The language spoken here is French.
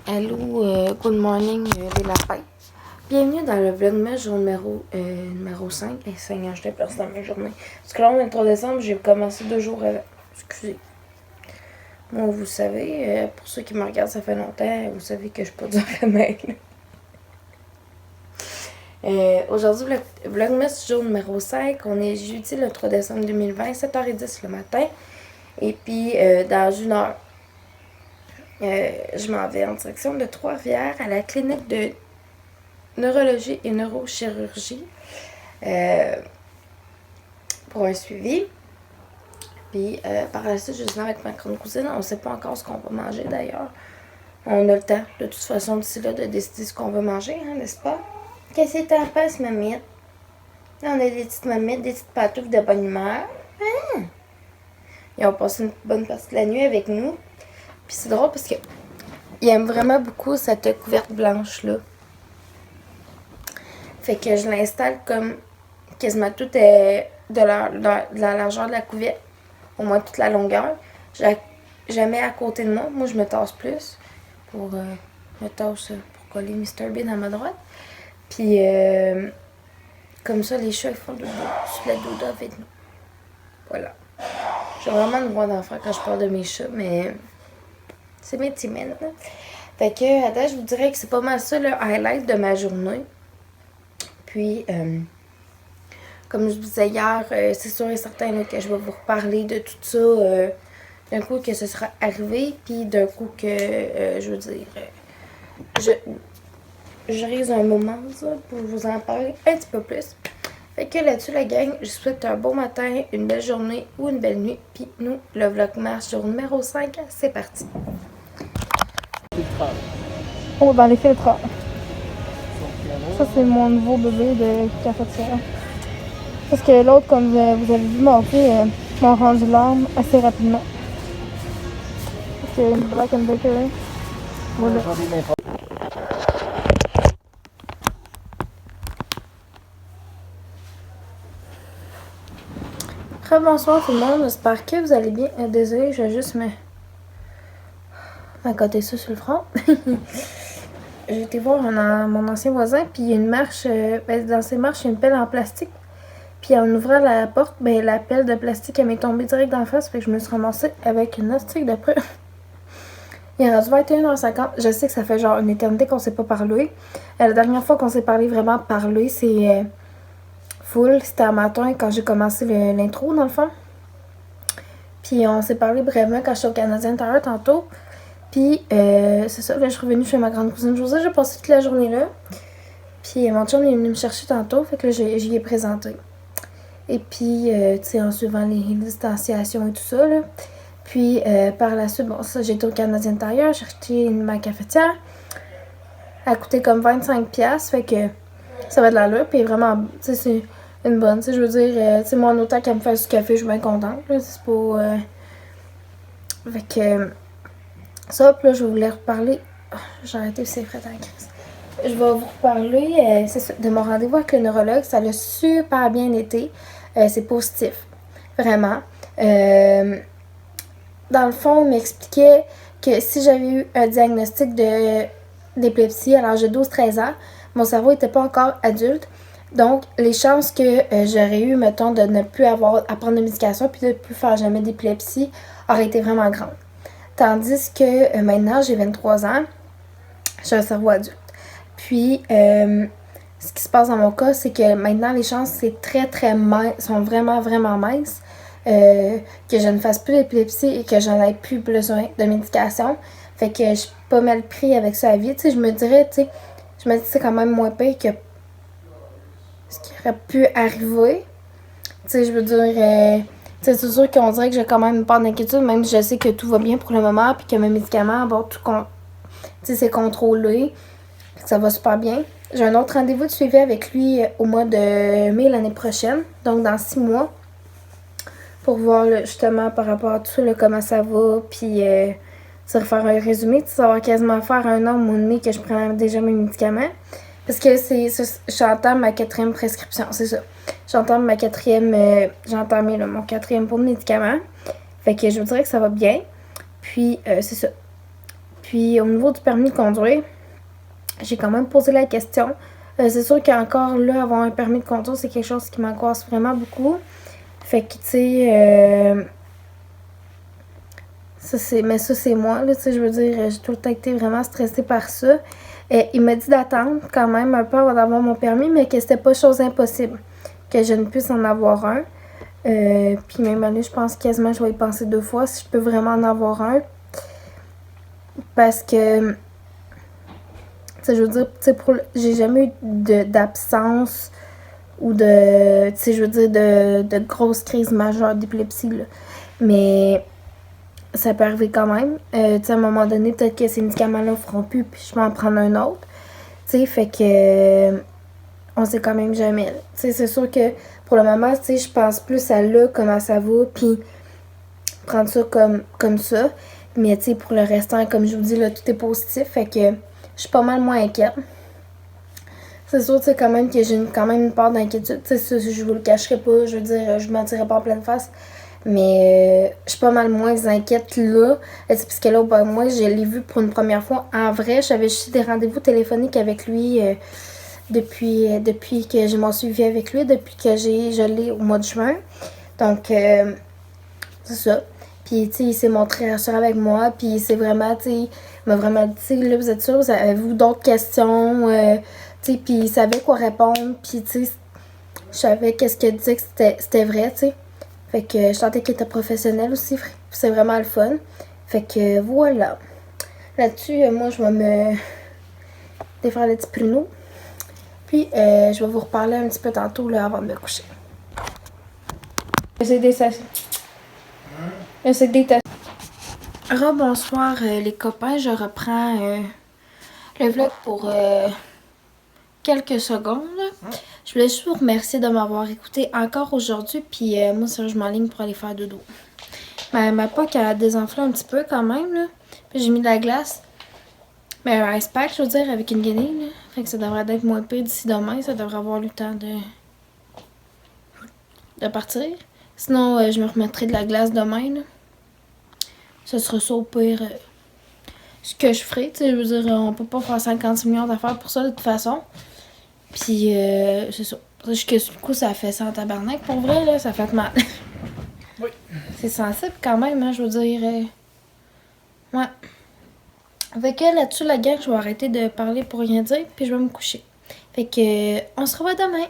Allô, good morning les lapins. Bienvenue dans le vlogmas jour numéro 5. Et Seigneur, je déplace dans ma journée. Parce que là, on est le 3 décembre, j'ai commencé 2 jours avant. Excusez. Moi, vous savez, pour ceux qui me regardent, ça fait longtemps, vous savez que je suis pas dure à mêler. Aujourd'hui, le vlogmas jour numéro 5. On est jeudi le 3 décembre 2020, 7h10 le matin. Et puis, dans une heure, je m'en vais en direction de Trois-Rivières à la clinique de neurologie et neurochirurgie pour un suivi. Puis par la suite, je viens avec ma grande cousine. On ne sait pas encore ce qu'on va manger d'ailleurs. On a le temps, de toute façon, d'ici là, de décider ce qu'on va manger, hein, n'est-ce pas? Qu'est-ce que t'en penses, mamie? Là, on a des petites mamies, des petites patoufles de bonne humeur. Ah! Ils ont passé une bonne partie de la nuit avec nous. Puis c'est drôle parce que ils aiment vraiment beaucoup cette couverte blanche-là. Fait que je l'installe comme quasiment tout est de la largeur de la couverte, au moins toute la longueur. Je la mets à côté de moi. Moi, je me tasse plus pour pour coller Mr. Bean à ma droite. Puis, comme ça, les chats, ils font dodo sur la dodo avec nous. Voilà. J'ai vraiment une voix d'enfant quand je parle de mes chats, mais c'est mes petits mènes. Fait que, attends, je vous dirais que c'est pas mal ça le highlight de ma journée. Puis, comme je vous disais hier, c'est sûr et certain là, que je vais vous reparler de tout ça d'un coup que ce sera arrivé, puis d'un coup que, je veux dire, je risque un moment ça, pour vous en parler un petit peu plus. Fait que là-dessus, la gang, je vous souhaite un bon matin, une belle journée ou une belle nuit. Puis nous, le vlogmas jour numéro 5, c'est parti. Oh, dans les filtres. Ça, c'est mon nouveau bébé de cafetière. Parce que l'autre, comme vous avez vu monter, m'a rendu l'âme assez rapidement. C'est une Black & Decker. Voilà. Bonsoir tout le monde, j'espère que vous allez bien. Désolée, je vais juste m'accoter ça sur le front. J'ai été voir mon ancien voisin, puis il y a une marche, dans ces marches, il y a une pelle en plastique. Puis en ouvrant la porte, la pelle de plastique, elle m'est tombée direct dans la face, fait que je me suis ramassée avec une ostique de près. Il est rendu 21h50. Je sais que ça fait genre une éternité qu'on s'est pas parlé. La dernière fois qu'on s'est vraiment parlé, c'est full. C'était un matin quand j'ai commencé l'intro, dans le fond. Puis on s'est parlé brièvement quand j'étais au Canadien Tire tantôt. Puis c'est ça, là je suis revenue chez ma grande cousine Josée. J'ai passé toute la journée là. Puis mon chum est venu me chercher tantôt, fait que là j'y ai présenté. Et puis, tu sais, en suivant les distanciations et tout ça, là. Puis, par la suite, bon, ça, j'étais au Canadien Tire, j'ai acheté ma cafetière. Elle a coûté comme 25$, fait que ça va de l'allure. Puis, vraiment, tu sais, c'est une bonne, tu sais, je veux dire, tu sais, moi, en autant qu'elle me fasse du café, je suis bien contente, là. C'est pas. Fait que. Ça, puis là, je vais vous les reparler. Oh, j'ai arrêté, c'est frais en crise. Je vais vous reparler de mon rendez-vous avec le neurologue. Ça a super bien été. C'est positif. Vraiment. Dans le fond, il m'expliquait que si j'avais eu un diagnostic d'épilepsie à l'âge de 12-13 ans, mon cerveau n'était pas encore adulte. Donc, les chances que j'aurais eu, mettons, de ne plus avoir à prendre de médication puis de ne plus faire jamais d'épilepsie auraient été vraiment grandes. Tandis que maintenant, j'ai 23 ans, j'ai un cerveau adulte. Puis, ce qui se passe dans mon cas, c'est que maintenant, les chances c'est très minces, sont vraiment minces, que je ne fasse plus d'épilepsie et que j'en ai plus besoin de médication. Fait que je suis pas mal pris avec ça à vie. Tu sais, je me dirais, tu sais, je me dis que c'est quand même moins pire que ce qui aurait pu arriver. Tu sais, je veux dire, c'est sûr qu'on dirait que j'ai quand même une part d'inquiétude, même si je sais que tout va bien pour le moment, puis que mes médicaments, bon, tout, tu sais, c'est contrôlé. Ça va super bien. J'ai un autre rendez-vous de suivi avec lui au mois de mai l'année prochaine, donc dans 6 mois, pour voir là, justement par rapport à tout ça, là, comment ça va, puis faire un résumé, ça va quasiment faire 1 an, mois et demi que je prends déjà mes médicaments, parce que j'entame ma 4e prescription, c'est ça. J'entame ma 4e, j'ai entamé là, mon 4e pot de médicaments, fait que je vous dirais que ça va bien, puis c'est ça. Puis au niveau du permis de conduire, j'ai quand même posé la question. C'est sûr qu'encore là, avoir un permis de conduire, c'est quelque chose qui m'angoisse vraiment beaucoup. Fait que, tu sais, mais ça, c'est moi, là, tu sais, je veux dire, j'ai tout le temps été vraiment stressée par ça. Il m'a dit d'attendre quand même un peu avant d'avoir mon permis, mais que c'était pas chose impossible, que je ne puisse en avoir un. Puis même là, je pense quasiment que je vais y penser 2 fois si je peux vraiment en avoir un. Parce que, tu sais, je veux dire, tu sais, j'ai jamais eu d'absence ou de, tu sais, je veux dire, de grosses crises majeures d'épilepsie, là. Mais ça peut arriver quand même. Tu sais, à un moment donné, peut-être que ces médicaments-là feront plus, puis je vais en prendre un autre. Tu sais, fait que on sait quand même jamais. Tu sais, c'est sûr que pour le moment, tu sais, je pense plus à là, comment ça va, puis prendre ça comme ça. Mais tu sais, pour le restant, comme je vous dis, là, tout est positif, fait que je suis pas mal moins inquiète. C'est sûr, tu sais, quand même que j'ai quand même une part d'inquiétude. Tu sais, ça, je vous le cacherai pas, je veux dire, je mentirai pas en pleine face. Mais je suis pas mal moins inquiète là. C'est parce que là, ben, moi, je l'ai vu pour une première fois en vrai. J'avais juste des rendez-vous téléphoniques avec lui depuis que j'ai mon suivi avec lui, depuis que je l'ai au mois de juin. Donc, c'est ça. Puis, tu sais, il s'est montré rassurant avec moi. Puis, c'est vraiment, tu sais, il m'a vraiment dit, tu sais, là, vous êtes sûr, vous avez-vous d'autres questions? Tu sais, puis il savait quoi répondre. Puis, tu sais, je savais qu'est-ce qu'il disait que c'était vrai, tu sais. Fait que je sentais qu'il était professionnel aussi. C'est vraiment le fun. Fait que voilà. Là-dessus, moi, je vais me défaire le petit pruneau. Puis, je vais vous reparler un petit peu tantôt là, avant de me coucher. C'est détaché. C'est détaché. Bonsoir les copains. Je reprends le vlog pour quelques secondes. Je voulais juste vous remercier de m'avoir écouté encore aujourd'hui. Puis moi, ça, je m'enligne pour aller faire dodo. Ma POC a désenflé un petit peu quand même. Là. Puis j'ai mis de la glace. Mais un ice pack, je veux dire, avec une guenille. Là. Fait que ça devrait être moins pire d'ici demain. Ça devrait avoir le temps de partir. Sinon, je me remettrai de la glace demain. Là. Ce sera ça au pire ce que je ferai. Je veux dire, on peut pas faire 56 millions d'affaires pour ça de toute façon. Puis, c'est ça. Juste que du coup, ça fait ça en tabarnak. Pour vrai, là, ça fait mal. Oui. C'est sensible quand même, hein, je veux dire. Ouais. Fait que là-dessus, la gang, je vais arrêter de parler pour rien dire, puis je vais me coucher. Fait que, on se revoit demain.